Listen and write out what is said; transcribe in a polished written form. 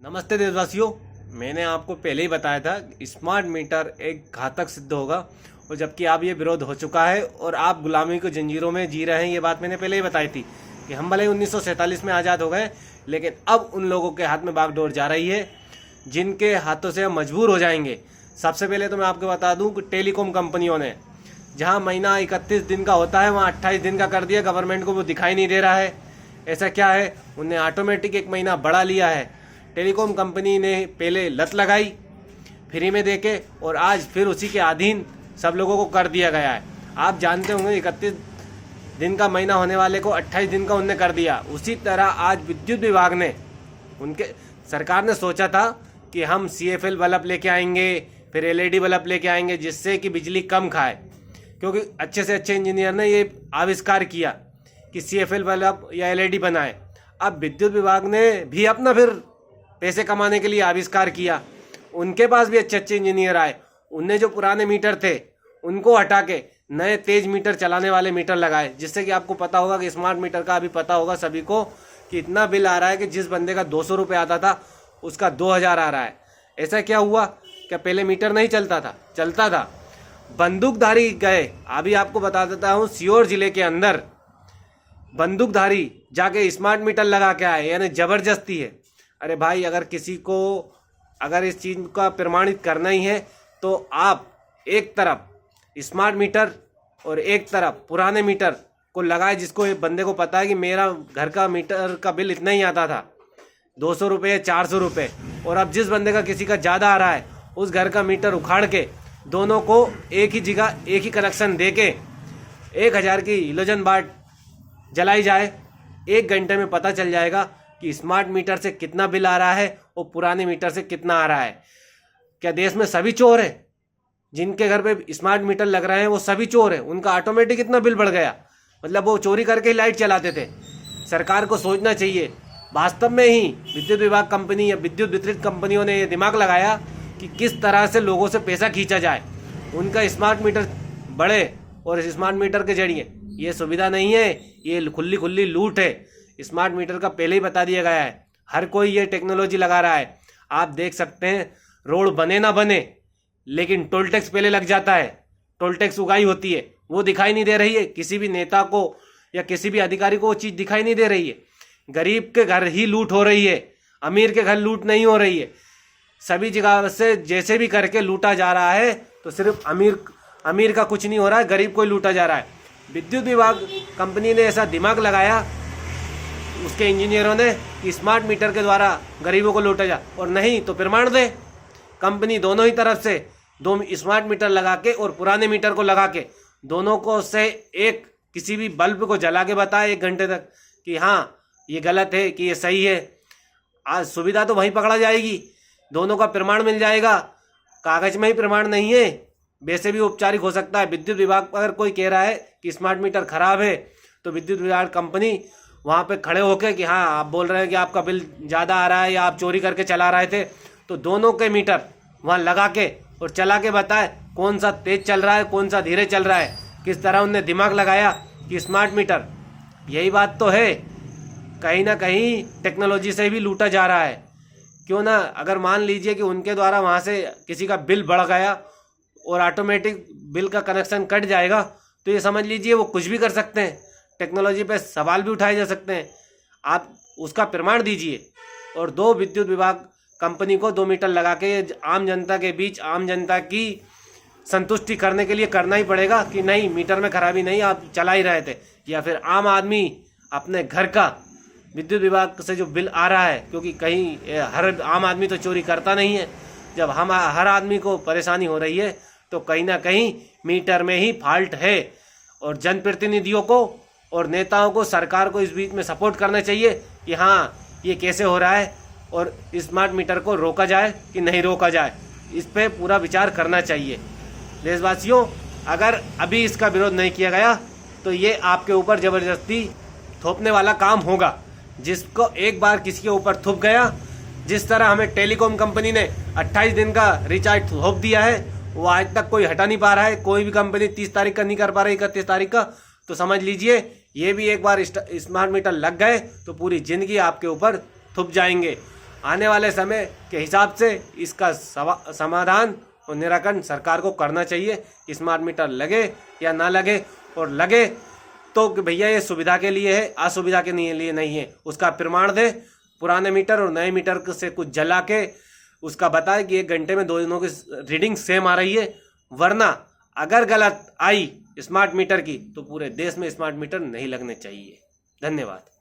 नमस्ते देशवासियों। मैंने आपको पहले ही बताया था स्मार्ट मीटर एक घातक सिद्ध होगा, और जबकि अब ये विरोध हो चुका है और आप गुलामी की जंजीरों में जी रहे हैं। ये बात मैंने पहले ही बताई थी कि हम भले 1947 में आज़ाद हो गए, लेकिन अब उन लोगों के हाथ में बागडोर जा रही है जिनके हाथों से हम मजबूर हो जाएंगे। सबसे पहले तो मैं आपको बता दूं कि टेलीकॉम कंपनियों ने जहां महीना 31 दिन का होता है वहां 28 दिन का कर दिया। गवर्नमेंट को वो दिखाई नहीं दे रहा है। ऐसा क्या है, उन्हें ऑटोमेटिक एक महीना बढ़ा लिया है। टेलीकॉम कंपनी ने पहले लत लगाई फ्री में देके, और आज फिर उसी के अधीन सब लोगों को कर दिया गया है। आप जानते होंगे 31 दिन का महीना होने वाले को 28 दिन का उनने कर दिया। उसी तरह आज विद्युत विभाग ने सरकार ने सोचा था कि हम CFL बल्ब लेके आएंगे, फिर LED बल्ब लेके आएंगे जिससे कि बिजली कम खाए, क्योंकि अच्छे से अच्छे इंजीनियर ने ये आविष्कार किया कि CFL बल्ब या LED बनाए। अब विद्युत विभाग ने भी अपना फिर पैसे कमाने के लिए आविष्कार किया। उनके पास भी अच्छे अच्छे इंजीनियर आए। उनने जो पुराने मीटर थे उनको हटा के नए तेज मीटर चलाने वाले मीटर लगाए, जिससे कि आपको पता होगा कि स्मार्ट मीटर का अभी पता होगा सभी को कि इतना बिल आ रहा है कि जिस बंदे का 200 रुपये आता था उसका 2000 आ रहा है। ऐसा क्या हुआ? क्या पहले मीटर नहीं चलता था? चलता था। बंदूकधारी गए, अभी आपको बता देता हूँ, सीहोर जिले के अंदर बंदूकधारी जाके स्मार्ट मीटर लगा के आए, यानी जबरदस्ती है। अरे भाई, अगर किसी को अगर इस चीज़ का प्रमाणित करना ही है तो आप एक तरफ स्मार्ट मीटर और एक तरफ पुराने मीटर को लगाए, जिसको एक बंदे को पता है कि मेरा घर का मीटर का बिल इतना ही आता था, 200 रुपये 400 रुपये, और अब जिस बंदे का किसी का ज़्यादा आ रहा है उस घर का मीटर उखाड़ के दोनों को एक ही जगह एक ही कनेक्शन दे के 1000 की हिलोजन बाट जलाई जाए। 1 घंटे में पता चल जाएगा कि स्मार्ट मीटर से कितना बिल आ रहा है और पुराने मीटर से कितना आ रहा है। क्या देश में सभी चोर हैं? जिनके घर पे स्मार्ट मीटर लग रहे हैं वो सभी चोर हैं? उनका ऑटोमेटिक इतना बिल बढ़ गया, मतलब वो चोरी करके ही लाइट चलाते थे। सरकार को सोचना चाहिए। वास्तव में ही विद्युत विभाग कंपनी या विद्युत वितरित कंपनियों ने ये दिमाग लगाया कि किस तरह से लोगों से पैसा खींचा जाए। उनका स्मार्ट मीटर बढ़े, और स्मार्ट मीटर के जरिए ये सुविधा नहीं है, ये खुली खुली लूट है। स्मार्ट मीटर का पहले ही बता दिया गया है। हर कोई ये टेक्नोलॉजी लगा रहा है। आप देख सकते हैं, रोड बने ना बने लेकिन टोल टैक्स पहले लग जाता है। टोल टैक्स उगाई होती है, वो दिखाई नहीं दे रही है। किसी भी नेता को या किसी भी अधिकारी को वो चीज़ दिखाई नहीं दे रही है। गरीब के घर ही लूट हो रही है, अमीर के घर लूट नहीं हो रही है। सभी जगह से जैसे भी करके लूटा जा रहा है, तो सिर्फ अमीर का कुछ नहीं हो रहा है, गरीब को ही लूटा जा रहा है। विद्युत विभाग कंपनी ने ऐसा दिमाग लगाया, उसके इंजीनियरों ने, कि स्मार्ट मीटर के द्वारा गरीबों को लूटा जा, और नहीं तो प्रमाण दे कंपनी दोनों ही तरफ से 2 स्मार्ट मीटर लगा के और पुराने मीटर को लगा के दोनों को से एक किसी भी बल्ब को जला के बताए 1 घंटे तक कि हाँ ये गलत है कि ये सही है। आज सुविधा तो वहीं पकड़ा जाएगी, दोनों का प्रमाण मिल जाएगा। कागज में ही प्रमाण नहीं है, वैसे भी औपचारिक हो सकता है। विद्युत विभाग अगर कोई कह रहा है कि स्मार्ट मीटर खराब है, तो विद्युत विभाग कंपनी वहाँ पे खड़े होकर कि हाँ आप बोल रहे हैं कि आपका बिल ज़्यादा आ रहा है या आप चोरी करके चला रहे थे, तो दोनों के मीटर वहाँ लगा के और चला के बताए कौन सा तेज चल रहा है, कौन सा धीरे चल रहा है। किस तरह उनने दिमाग लगाया कि स्मार्ट मीटर, यही बात तो है, कहीं ना कहीं टेक्नोलॉजी से भी लूटा जा रहा है। क्यों ना, अगर मान लीजिए कि उनके द्वारा वहाँ से किसी का बिल बढ़ गया और ऑटोमेटिक बिल का कनेक्शन कट जाएगा, तो ये समझ लीजिए वो कुछ भी कर सकते हैं। टेक्नोलॉजी पे सवाल भी उठाए जा सकते हैं। आप उसका प्रमाण दीजिए। और 2 विद्युत विभाग कंपनी को 2 मीटर लगा के आम जनता के बीच, आम जनता की संतुष्टि करने के लिए करना ही पड़ेगा कि नहीं मीटर में खराबी नहीं, आप चला ही रहे थे। या फिर आम आदमी अपने घर का विद्युत विभाग से जो बिल आ रहा है, क्योंकि कहीं हर आम आदमी तो चोरी करता नहीं है, जब हम हर आदमी को परेशानी हो रही है तो कहीं ना कहीं मीटर में ही फॉल्ट है। और जनप्रतिनिधियों को और नेताओं को, सरकार को इस बीच में सपोर्ट करना चाहिए कि हाँ ये कैसे हो रहा है और स्मार्ट मीटर को रोका जाए कि नहीं रोका जाए, इस पे पूरा विचार करना चाहिए। देशवासियों, अगर अभी इसका विरोध नहीं किया गया तो ये आपके ऊपर ज़बरदस्ती थोपने वाला काम होगा। जिसको एक बार किसी के ऊपर थोप गया, जिस तरह हमें टेलीकॉम कंपनी ने 28 दिन का रिचार्ज थोप दिया है, वो आज तक कोई हटा नहीं पा रहा है। कोई भी कंपनी 30 तारीख का नहीं कर पा रही, 31 तारीख का। तो समझ लीजिए ये भी एक बार स्मार्ट मीटर लग गए तो पूरी ज़िंदगी आपके ऊपर थुप जाएंगे। आने वाले समय के हिसाब से इसका समाधान और निराकरण सरकार को करना चाहिए। स्मार्ट मीटर लगे या ना लगे, और लगे तो कि भैया ये सुविधा के लिए है, असुविधा के लिए नहीं है, उसका प्रमाण दे। पुराने मीटर और नए मीटर से कुछ जला के उसका बताए कि 1 घंटे में दोनों की रीडिंग सेम आ रही है। वरना अगर गलत आई स्मार्ट मीटर की तो पूरे देश में स्मार्ट मीटर नहीं लगने चाहिए। धन्यवाद।